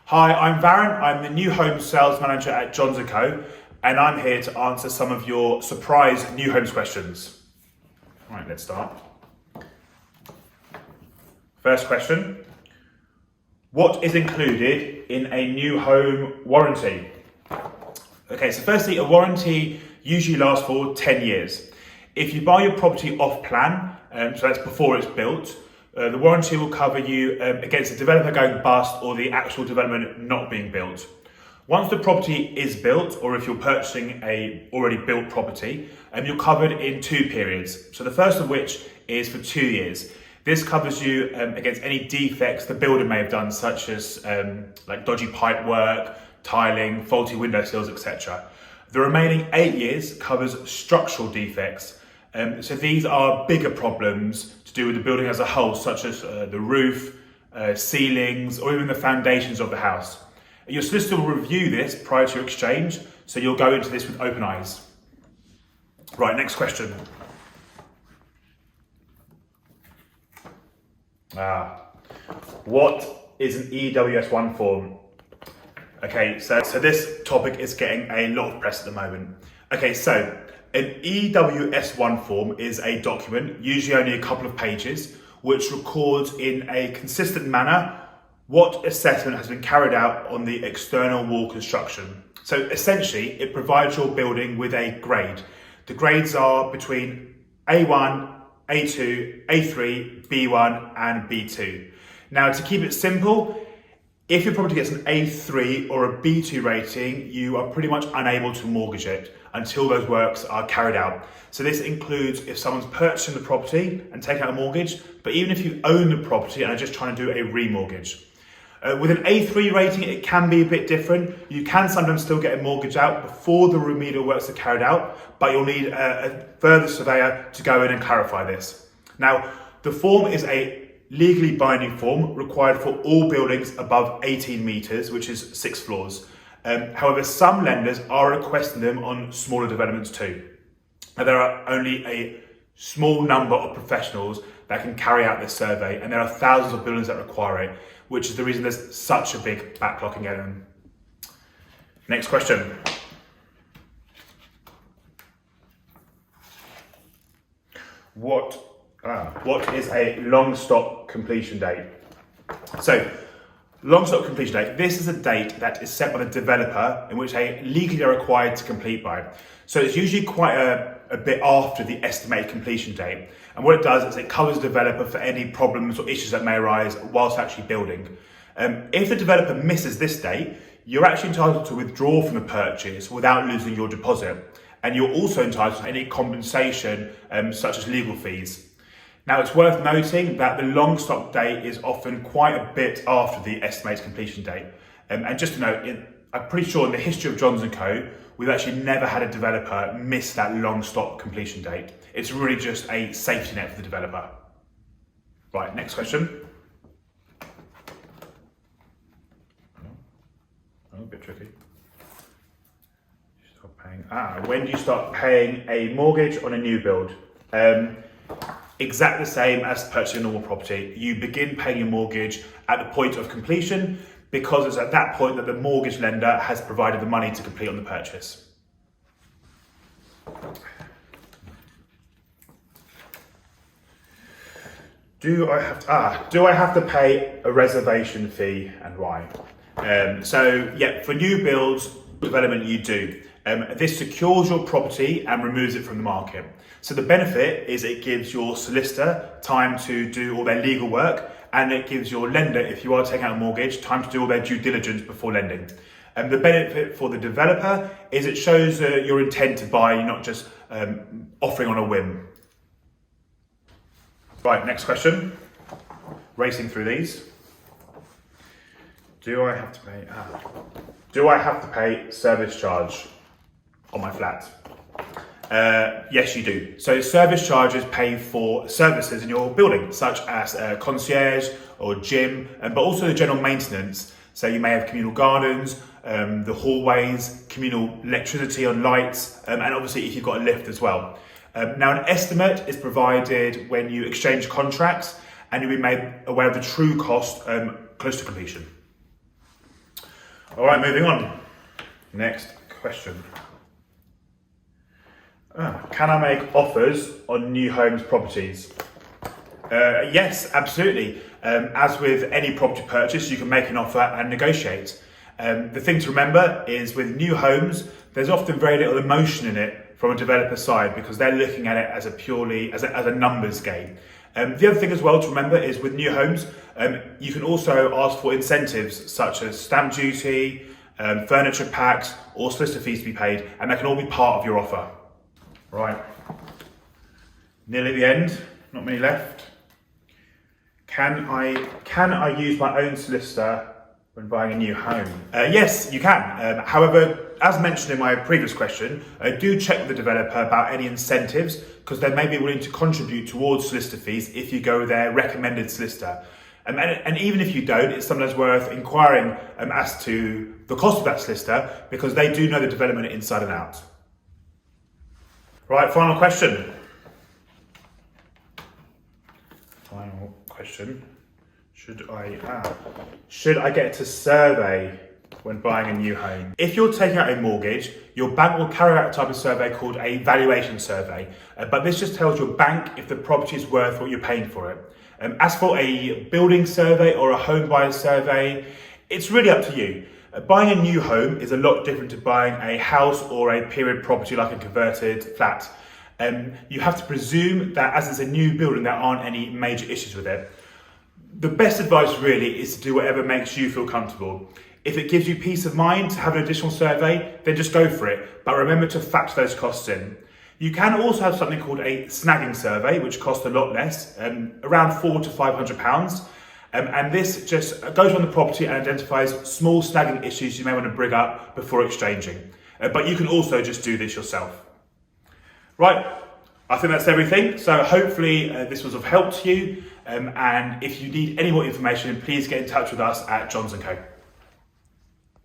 Hi, I'm Varun. I'm the new home sales manager at Johns & Co. and I'm here to answer some of your surprise new homes questions. All right, let's start. First question. What is included in a new home warranty? Okay, so firstly, a warranty usually lasts for 10 years. If you buy your property off plan, so that's before it's built, the warranty will cover you against the developer going bust or the actual development not being built. Once the property is built, or if you're purchasing a already built property, you're covered in two periods. So the first of which is for 2 years. This covers you against any defects the builder may have done, such as like dodgy pipe work, tiling, faulty window sills, etc. The remaining 8 years covers structural defects. So these are bigger problems to do with the building as a whole, such as the roof, ceilings, or even the foundations of the house. Your solicitor will review this prior to your exchange, so you'll go into this with open eyes. Right, next question. What is an EWS1 form? Okay, so this topic is getting a lot of press at the moment. Okay, so an EWS1 form is a document, usually only a couple of pages, which records in a consistent manner what assessment has been carried out on the external wall construction. So essentially, it provides your building with a grade. The grades are between A1, A2, A3, B1 and B2. Now, to keep it simple, if your property gets an A3 or a B2 rating, you are pretty much unable to mortgage it until those works are carried out. So this includes if someone's purchasing the property and taking out a mortgage, but even if you own the property and are just trying to do a remortgage. With an A3 rating, it can be a bit different. You can sometimes still get a mortgage out before the remedial works are carried out, but you'll need a further surveyor to go in and clarify this. Now, the form is a legally binding form required for all buildings above 18 metres, which is 6 floors. However, some lenders are requesting them on smaller developments too. Now, there are only a small number of professionals that can carry out this survey, and there are thousands of buildings that require it, which is the reason there's such a big backlog in getting them. Next question. What is a long stop completion date? So, long stop completion date, this is a date that is set by the developer in which they legally are required to complete by. So it's usually quite a bit after the estimated completion date. And what it does is it covers the developer for any problems or issues that may arise whilst actually building. If the developer misses this date, you're actually entitled to withdraw from the purchase without losing your deposit. And you're also entitled to any compensation such as legal fees. Now, it's worth noting that the long stop date is often quite a bit after the estimated completion date. And just to note, I'm pretty sure in the history of Johns & Co, we've actually never had a developer miss that long stop completion date. It's really just a safety net for the developer. Right, next question. Oh, a bit tricky. When do you start paying a mortgage on a new build? Exactly the same as purchasing a normal property. You begin paying your mortgage at the point of completion because it's at that point that the mortgage lender has provided the money to complete on the purchase. Do I have to pay a reservation fee and why? For new builds development you do. This secures your property and removes it from the market. So the benefit is it gives your solicitor time to do all their legal work, and it gives your lender, if you are taking out a mortgage, time to do all their due diligence before lending. The benefit for the developer is it shows your intent to buy, you're not just offering on a whim. Right, next question. Racing through these. Do I have to pay service charge on my flat? Yes, you do. So service charges pay for services in your building, such as concierge or gym, but also the general maintenance. So you may have communal gardens, the hallways, communal electricity on lights, and obviously if you've got a lift as well. Now, an estimate is provided when you exchange contracts, and you'll be made aware of the true cost close to completion. All right, moving on. Next question. Can I make offers on new homes properties? Yes, absolutely. As with any property purchase, you can make an offer and negotiate. The thing to remember is with new homes, there's often very little emotion in it from a developer side because they're looking at it as a numbers game. The other thing as well to remember is with new homes, you can also ask for incentives such as stamp duty, furniture packs, or solicitor fees to be paid, and that can all be part of your offer. Right, nearly at the end, not many left. Can I use my own solicitor when buying a new home? Yes, you can. However, as mentioned in my previous question, do check with the developer about any incentives because they may be willing to contribute towards solicitor fees if you go with their recommended solicitor. And even if you don't, it's sometimes worth inquiring as to the cost of that solicitor because they do know the development inside and out. Right, final question. Final question. Should I get to survey when buying a new home? If you're taking out a mortgage, your bank will carry out a type of survey called a valuation survey. But this just tells your bank if the property is worth what you're paying for it. As for a building survey or a home buyer survey, it's really up to you. Buying a new home is a lot different to buying a house or a period property like a converted flat. You have to presume that as it's a new building, there aren't any major issues with it. The best advice really is to do whatever makes you feel comfortable. If it gives you peace of mind to have an additional survey, then just go for it. But remember to factor those costs in. You can also have something called a snagging survey, which costs a lot less, around £400 to £500. And this just goes on the property and identifies small snagging issues you may want to bring up before exchanging. But you can also just do this yourself. Right, I think that's everything. So hopefully this was of help to you. And if you need any more information, please get in touch with us at Johns & Co.